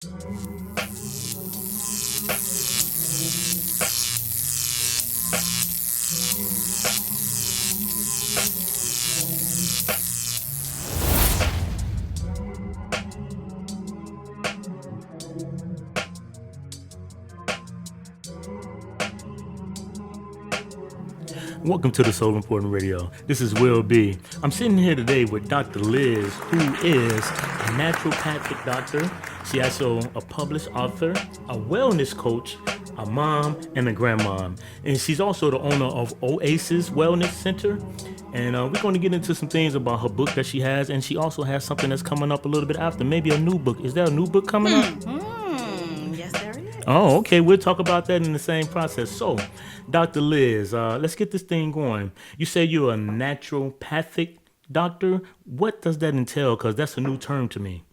Welcome to the Soul Important Radio. This is Will B. I'm sitting here today with Dr. Liz, who is a naturopathic doctor. She's also a published author, a wellness coach, a mom, and a grandmom. And she's also the owner of Oasis Wellness Center. And we're going to get into some things about her book that she has. And she also has something that's coming up a little bit after, maybe a new book. Is there a new book coming up? Yes, there is. Oh, okay. We'll talk about that in the same process. So, Dr. Liz, let's get this thing going. You say you're a naturopathic doctor. What does that entail? Because that's a new term to me.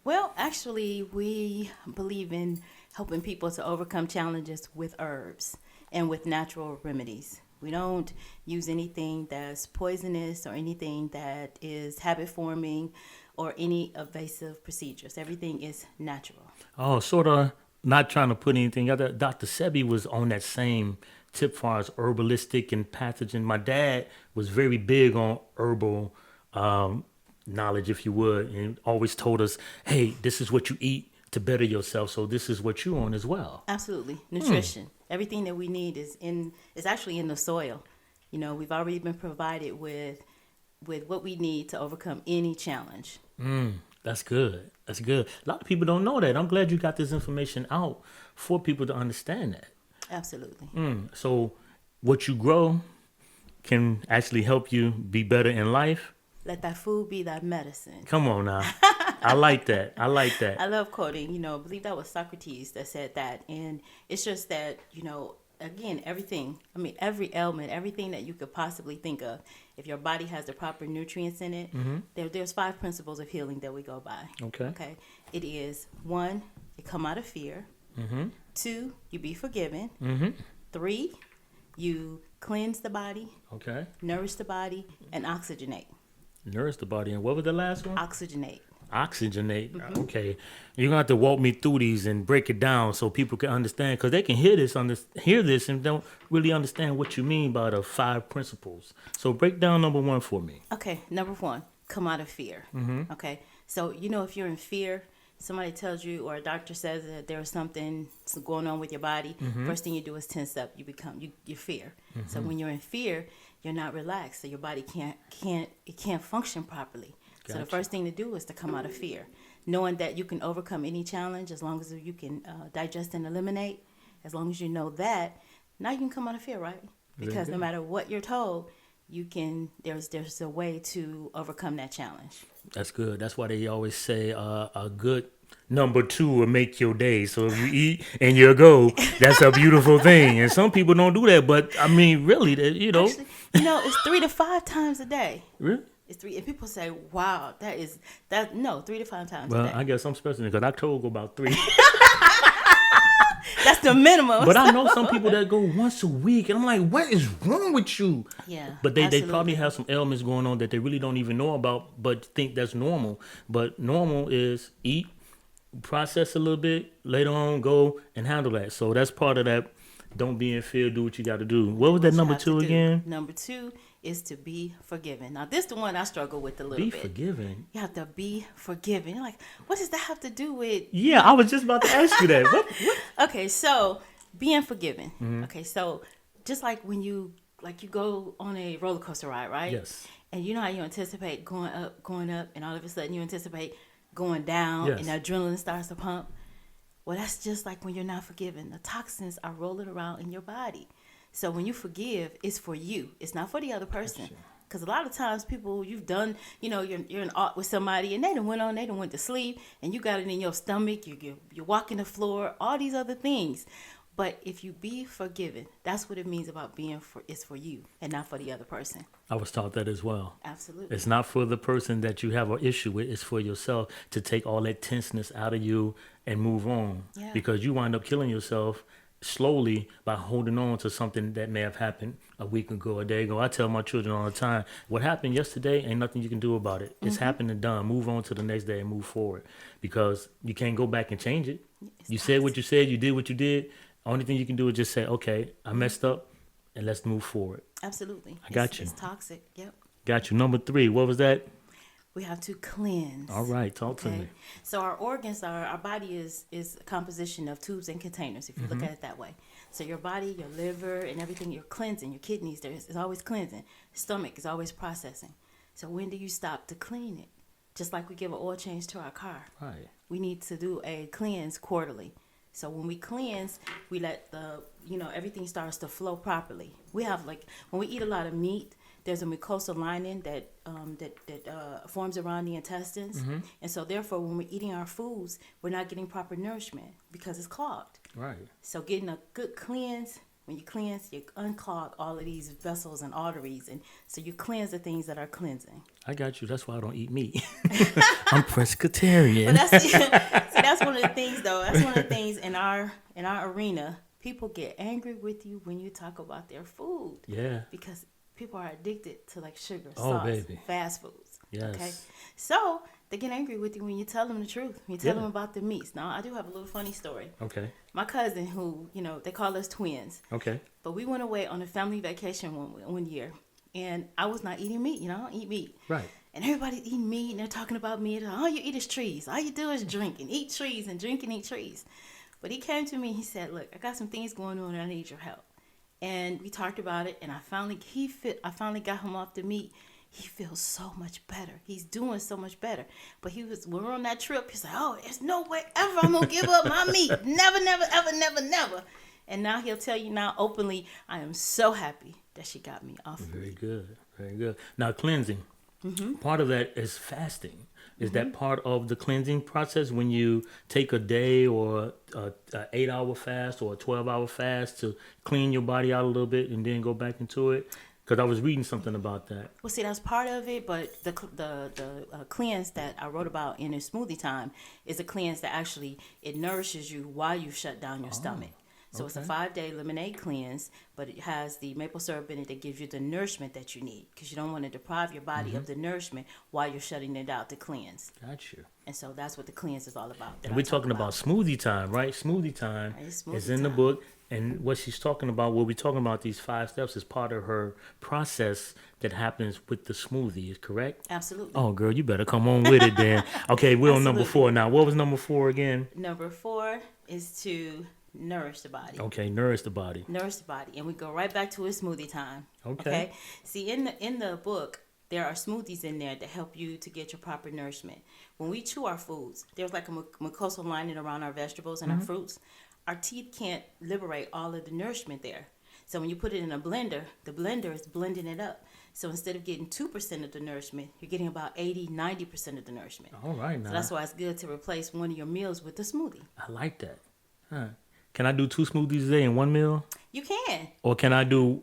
Well, actually, we believe in helping people to overcome challenges with herbs and with natural remedies. We don't use anything that's poisonous or anything that is habit forming or any evasive procedures. Everything is natural. Oh, sort of not trying to put anything other. Dr. Sebi was on that same tip far as herbalistic and pathogen. My dad was very big on herbal knowledge, if you would, and always told us, hey, this is what you eat to better yourself. So this is what you're on as well. Absolutely. Nutrition. Everything that we need is actually in the soil. You know, we've already been provided with what we need to overcome any challenge. That's good. That's good. A lot of people don't know that. I'm glad you got this information out for people to understand that. Absolutely. So what you grow can actually help you be better in life. Let that food be thy medicine. Come on now. I like that. I like that. I love quoting, I believe that was Socrates that said that. And it's just that, again, every ailment, everything that you could possibly think of, if your body has the proper nutrients in it, there's 5 principles of healing that we go by. Okay. It is 1, you come out of fear. 2, you be forgiven. 3, you cleanse the body. Okay. Nourish the body and oxygenate. Nourish the body. And what was the last one? Oxygenate. Oxygenate. Okay. You're going to have to walk me through these and break it down so people can understand, because they can hear this and don't really understand what you mean by the 5 principles. So break down number 1 for me. Okay. Number 1, come out of fear. Okay. So, if you're in fear, somebody tells you or a doctor says that there's something going on with your body, first thing you do is tense up. You fear. So when you're in fear, you're not relaxed. So your body can't function properly. Gotcha. So the first thing to do is to come out of fear, knowing that you can overcome any challenge as long as you can digest and eliminate. As long as you know that, now you can come out of fear, right? Because no matter what you're told, you can. There's a way to overcome that challenge. That's good. That's why they always say a good number 2 will make your day. So if you eat and you go, that's a beautiful thing. And some people don't do that, but I mean, really, Actually, it's 3 to 5 times a day. Really? It's 3, and people say, "Wow, no, 3 to 5 times Well, a day." I guess I'm special because I told go about 3. That's the minimum. But I know some people that go once a week, and I'm like, what is wrong with you? Yeah, but they absolutely. probably have some ailments going on that they really don't even know about, but think that's normal. But normal is eat, process a little bit, later on go and handle that. So that's part of that. Don't be in fear. Do what you got to do. What was that number 2 again? Number 2 is to be forgiven. Now, this is the one I struggle with a little bit. Be forgiven. You have to be forgiven. You're like, what does that have to do with? Yeah, I was just about to ask you that. What? Okay, so being forgiven. Okay, so just like when you go on a roller coaster ride, right? Yes. And you know how you anticipate going up, and all of a sudden you anticipate going down, Yes. and the adrenaline starts to pump. Well, that's just like when you're not forgiven. The toxins are rolling around in your body. So when you forgive, it's for you. It's not for the other person. Because a lot of times people, you've done, you're in art with somebody and they done went to sleep and you got it in your stomach, you're walking the floor, all these other things. But if you be forgiven, that's what it means about it's for you and not for the other person. I was taught that as well. Absolutely. It's not for the person that you have an issue with. It's for yourself to take all that tenseness out of you and move on. Yeah. Because you wind up killing yourself slowly by holding on to something that may have happened a week ago, a day ago. I tell my children all the time, what happened yesterday ain't nothing you can do about it. It's happened and done. Move on to the next day and move forward, because you can't go back and change it. It's You said what toxic. you said, you did what you did. Only thing you can do is just say, okay, I messed up, and let's move forward. Absolutely. I got you. It's toxic. Yep. Got you. Number 3, what was that? We have to cleanse. All right, talk to me. So our organs our body is a composition of tubes and containers, if you look at it that way. So your body, your liver and everything, you're cleansing, your kidneys, is always cleansing. Stomach is always processing. So when do you stop to clean it? Just like we give an oil change to our car. Right. We need to do a cleanse quarterly. So when we cleanse, we let everything starts to flow properly. We have when we eat a lot of meat, there's a mucosal lining that forms around the intestines, and so therefore when we're eating our foods, we're not getting proper nourishment because it's clogged. Right. So getting a good cleanse, when you cleanse, you unclog all of these vessels and arteries, and so you cleanse the things that are cleansing. I got you. That's why I don't eat meat. I'm pescatarian. But that's one of the things, though. That's one of the things in our arena. People get angry with you when you talk about their food. Yeah. Because people are addicted to sugar, Oh, sauce, baby. fast foods. Yes. Okay. So they get angry with you when you tell them the truth. When you tell Yeah. them about the meats. Now, I do have a little funny story. Okay. My cousin, who, they call us twins. Okay. But we went away on a family vacation one year. And I was not eating meat. I don't eat meat. Right. And everybody's eating meat and they're talking about meat. All you eat is trees. All you do is drink and eat trees and drink and eat trees. But he came to me and he said, look, I got some things going on and I need your help. And we talked about it, and I finally got him off the meat. He feels so much better. He's doing so much better. But when we were on that trip, he's like, oh, there's no way ever I'm gonna give up my meat. Never, never, ever, never, never. And now he'll tell you now openly, I am so happy that she got me off. Very good. Very good. Now, cleansing. Part of that is fasting. Is that part of the cleansing process when you take a day or a 8-hour fast or a 12-hour fast to clean your body out a little bit and then go back into it? Because I was reading something about that. Well, see, that's part of it, but the cleanse that I wrote about in Smoothie Time is a cleanse that actually, it nourishes you while you shut down your stomach. So it's a 5-day lemonade cleanse, but it has the maple syrup in it that gives you the nourishment that you need, because you don't want to deprive your body of the nourishment while you're shutting it out to cleanse. Got you. And so that's what the cleanse is all about. And we're talking about Smoothie Time, right? Smoothie Time Right, Smoothie is in the Time. book. And what she's talking about, what we're talking about, these 5 steps is part of her process that happens with the smoothie, is correct? Absolutely. Oh, girl, you better come on with it then. Okay, we're on number 4 now. What was number 4 again? Number 4 is to nourish the body. Okay, nourish the body. Nourish the body, and we go right back to a smoothie time. Okay. See, in the book, there are smoothies in there that help you to get your proper nourishment. When we chew our foods, there's like a mucosal lining around our vegetables and our fruits. Our teeth can't liberate all of the nourishment there. So when you put it in a blender, the blender is blending it up. So instead of getting 2% of the nourishment, you're getting about 80-90% of the nourishment. All right now. So that's why it's good to replace one of your meals with a smoothie. I like that. Huh. Can I do 2 smoothies a day in one meal? You can. Or can I do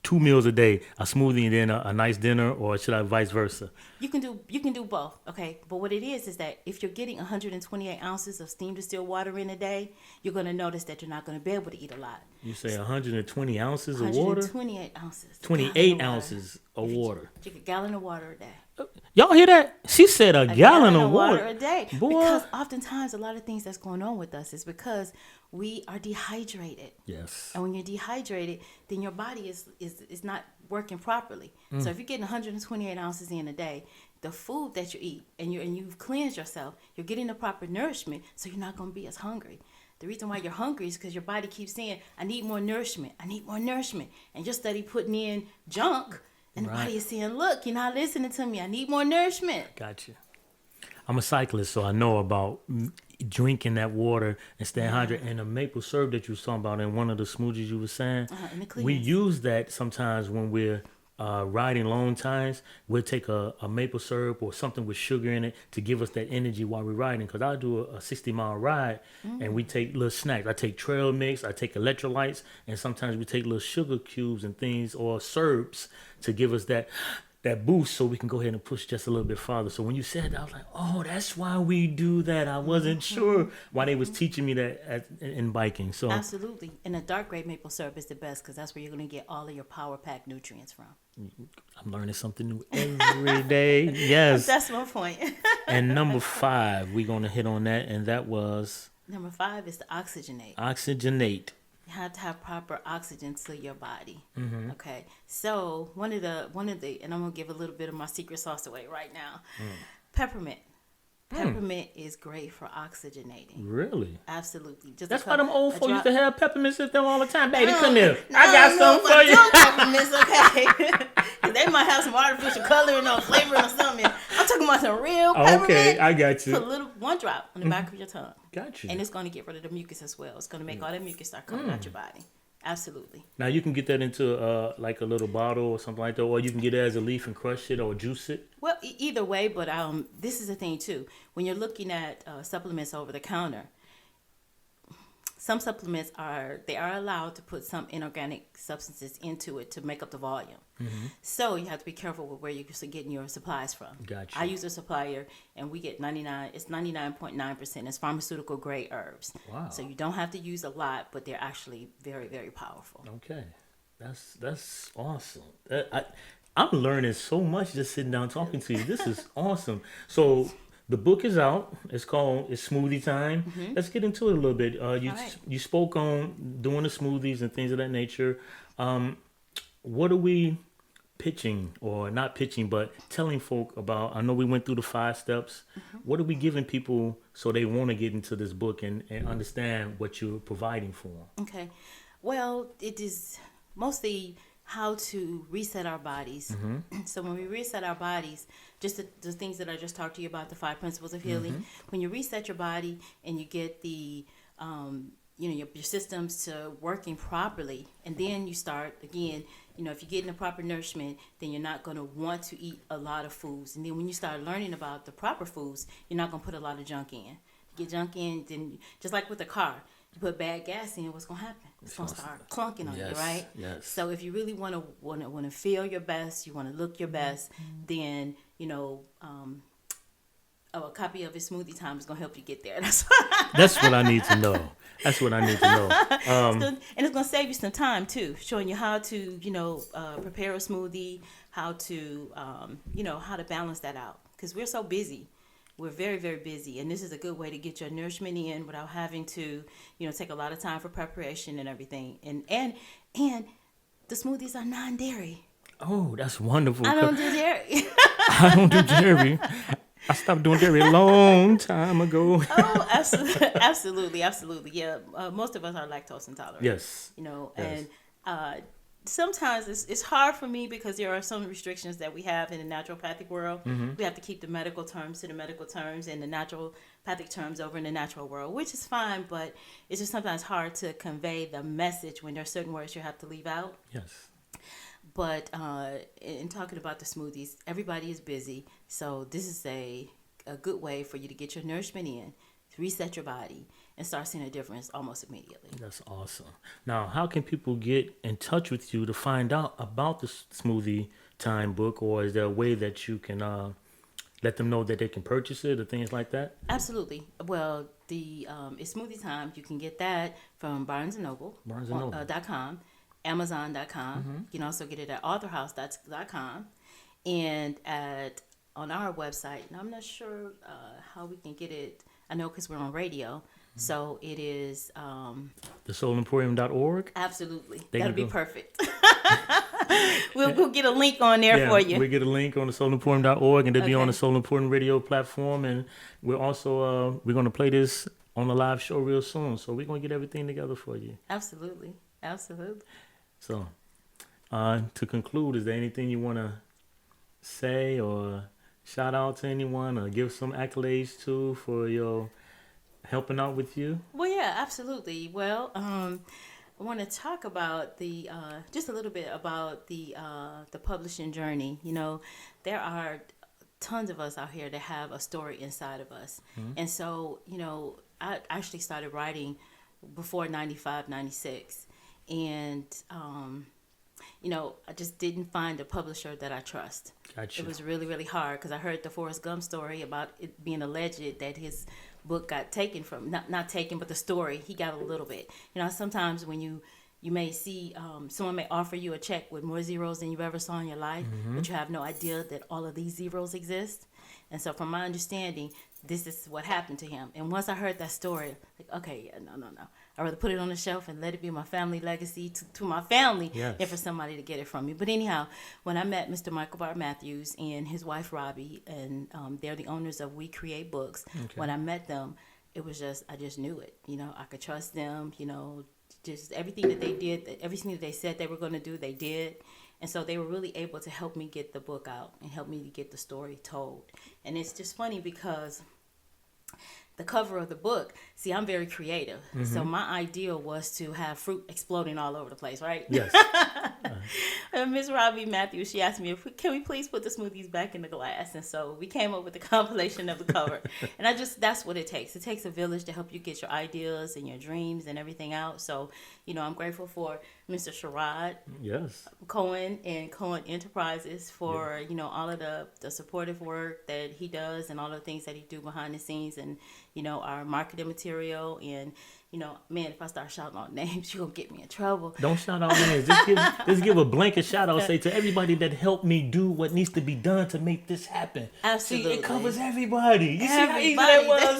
2 meals a day, a smoothie and then a nice dinner, or should I vice versa? You can do both, okay? But what it is that if you're getting 128 ounces of steam distilled water in a day, you're going to notice that you're not going to be able to eat a lot. You say 120 ounces of water? 128 ounces. 28 ounces of water. Drink a gallon of water a day. Y'all hear that? She said a gallon of water a day. Boy. Because oftentimes a lot of things that's going on with us is because we are dehydrated. Yes. And when you're dehydrated, then your body is not working properly. So if you're getting 128 ounces in a day, the food that you eat and you've cleansed yourself, you're getting the proper nourishment, so you're not going to be as hungry. The reason why you're hungry is because your body keeps saying, I need more nourishment. I need more nourishment. And you're steady putting in junk. And the body is saying, look, you're not listening to me. I need more nourishment. Gotcha. I'm a cyclist, so I know about drinking that water and staying hydrated. And the maple syrup that you were talking about in one of the smoothies you were saying, in the we cleanse. use that sometimes when we're riding long times. We'll take a maple syrup or something with sugar in it to give us that energy while we're riding. Because I do a 60-mile ride and we take little snacks. I take trail mix, I take electrolytes, and sometimes we take little sugar cubes and things or syrups to give us that that boost so we can go ahead and push just a little bit farther. So when you said that, I was like, oh, that's why we do that. I wasn't sure why they was teaching me that in biking. So Absolutely. And the dark grade maple syrup is the best because that's where you're going to get all of your power pack nutrients from. I'm learning something new every day. Yes. That's my point. And number 5, we're going to hit on that. And that was Number 5 is the oxygenate. oxygenate. You have to have proper oxygen to your body. Okay. So one of the, and I'm gonna give a little bit of my secret sauce away right now. Peppermint. Peppermint is great for oxygenating. Really? Absolutely. Just That's why them old folks used to have peppermints in them all the time. Baby, No, come here. no, I got no, something but for you. don't peppermints, okay? 'Cause they might have some artificial coloring or flavoring or something. I'm talking about some real peppermint. Okay, I got Put a you. little, one drop on the back of your tongue. Got you. And it's going to get rid of the mucus as well. It's going to make all that mucus start coming out your body. Absolutely. Now you can get that into like a little bottle or something like that, or you can get it as a leaf and crush it or juice it. Well, either way, but this is the thing too. When you're looking at supplements over the counter, some supplements are allowed to put some inorganic substances into it to make up the volume. So you have to be careful with where you're getting your supplies from. Gotcha. I use a supplier, and we get 99.9%. It's pharmaceutical grade herbs. Wow. So you don't have to use a lot, but they're actually very, very powerful. Okay, that's awesome. I'm learning so much just sitting down talking to you. This is awesome. So the book is out. It's Smoothie Time. Let's get into it a little bit. You spoke on doing the smoothies and things of that nature. What are we pitching, or not pitching, but telling folk about? I know we went through the 5 steps. What are we giving people so they want to get into this book and understand what you're providing for them? Okay. Well, it is mostly how to reset our bodies. So when we reset our bodies, just the things that I just talked to you about, the 5 principles of healing, when you reset your body and you get the your systems to working properly, and then you start again, if you're getting the proper nourishment, then you're not going to want to eat a lot of foods. And then when you start learning about the proper foods, you're not going to put a lot of junk in. You get junk in, then just like with a car, you put bad gas in, what's going to happen? It's going to start clunking on you, right? Yes. So if you really want to feel your best, you want to look your best, then a copy of his Smoothie Time is going to help you get there. That's what I need to know. That's what I need to know. And it's going to save you some time too, showing you how to prepare a smoothie, how to how to balance that out, because we're so busy. We're very, very busy, and this is a good way to get your nourishment in without having to, take a lot of time for preparation and everything. And the smoothies are non-dairy. Oh, that's wonderful. I don't do dairy. I don't do dairy. I stopped doing dairy a long time ago. Oh, absolutely. Yeah, most of us are lactose intolerant. Yes. And sometimes it's hard for me because there are some restrictions that we have in the naturopathic world. We have to keep the medical terms to the medical terms and the naturopathic terms over in the natural world, which is fine, but it's just sometimes hard to convey the message when there are certain words you have to leave out. Yes. But in talking about the smoothies, everybody is busy, so this is a good way for you to get your nourishment in, to reset your body, and start seeing a difference almost immediately. That's awesome. Now, how can people get in touch with you to find out about the Smoothie Time book, or is there a way that you can let them know that they can purchase it or things like that? Absolutely. Well, it's Smoothie Time. You can get that from Barnes & Noble. .com, Amazon.com. You can also get it at authorhouse.com and on our website. And I'm not sure how we can get it. I know because we're on radio. So it is thesoulimporium.org. Absolutely. There That'll you be go. perfect. We'll get a link on there for you. We get a link on thesoulimporium.org, and it'll be on the Okay. Soul Emporium radio platform. And we're also we're going to play this on a live show real soon. So we're going to get everything together for you. Absolutely. So to conclude, is there anything you want to say or shout out to anyone or give some accolades to for your helping out with you? Well, yeah, absolutely. Well, I want to talk about just a little bit about the publishing journey. There are tons of us out here that have a story inside of us. And so, I actually started writing before 95, 96. And I just didn't find a publisher that I trust. Gotcha. It was really, really hard because I heard the Forrest Gump story about it being alleged that his book got taken from, not taken, but the story, he got a little bit. Sometimes when you may see, someone may offer you a check with more zeros than you've ever saw in your life, but you have no idea that all of these zeros exist. And so from my understanding, this is what happened to him. And once I heard that story, like, okay, yeah, no. I'd rather put it on the shelf and let it be my family legacy to my family Yes. than for somebody to get it from me. But anyhow, when I met Mr. Michael Bart Matthews and his wife Robbie, and they're the owners of We Create Books, when I met them, it was I just knew it. I could trust them, just everything that they did, everything that they said they were going to do, they did. And so they were really able to help me get the book out and help me to get the story told. And it's just funny because the cover of the book, see, I'm very creative. So my idea was to have fruit exploding all over the place, right? Yes. And Miss Robbie Matthews, she asked me, can we please put the smoothies back in the glass? And so we came up with the compilation of the cover. And that's what it takes. It takes a village to help you get your ideas and your dreams and everything out. So, I'm grateful for Mr. Sherrod Yes. Cohen and Cohen Enterprises for, all of the supportive work that he does and all the things that he do behind the scenes and, our marketing material. And, man, if I start shouting out names, you're going to get me in trouble. Don't shout out names. Just give a blanket shout out. Say to everybody that helped me do what needs to be done to make this happen. Absolutely. See, it covers everybody. You see how easy that was?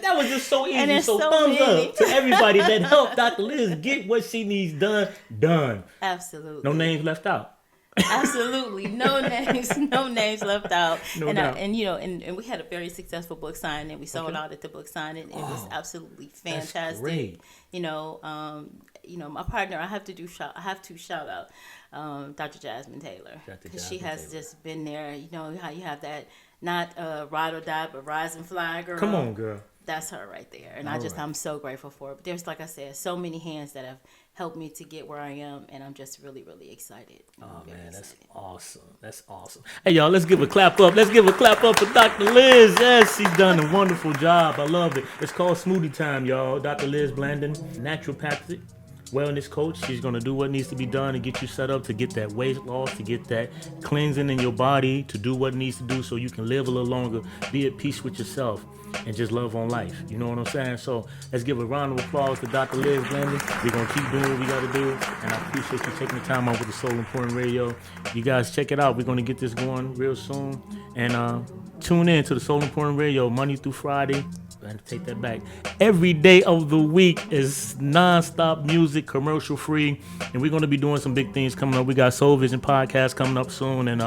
That was just so easy. So thumbs up to everybody that helped Dr. Liz get what she needs done. Absolutely. No names left out. Absolutely. No names left out. No doubt. And we had a very successful book signing. We sold out at the book signing. It was absolutely fantastic. That's great. My partner, I have to shout out Dr. Jasmine Taylor, because she has just been there. You know how you have that, not ride or die, but rise and fly girl. Come on, girl. That's her right there. And I'm so grateful for it. But there's, like I said, so many hands that have helped me to get where I am. And I'm just really, really excited. Man, that's awesome. That's awesome. Hey, y'all, let's give a clap up. Let's give a clap up for Dr. Liz. Yes, she's done a wonderful job. I love it. It's called Smootie Time, y'all. Dr. Liz Blandon, naturopathic wellness coach. She's going to do what needs to be done to get you set up to get that weight loss, to get that cleansing in your body, to do what needs to do so you can live a little longer, be at peace with yourself, and just love on life. You know what I'm saying? So let's give a round of applause to Dr. Liz Blandon. We're going to keep doing what we got to do, and I appreciate you taking the time out with the Soul Important Radio. You guys check it out. We're going to get this going real soon, and tune in to the Soul Important Radio Monday through Friday. I had to take that back. Every day of the week is non-stop music, commercial free, and we're going to be doing some big things coming up. We got Soul Vision podcast coming up soon, and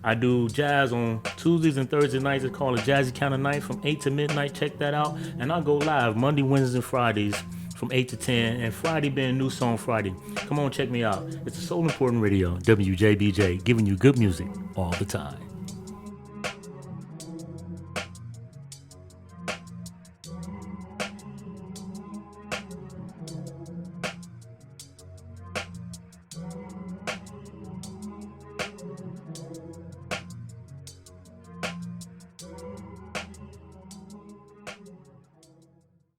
I do jazz on Tuesdays and Thursday nights. It's called a Jazzy Kind of Night from 8 to midnight. Check that out. And I'll go live Monday, Wednesdays, and Fridays from 8 to 10, and Friday being New Song Friday. Come on, check me out. It's the Soul Important Radio, WJBJ, giving you good music all the time.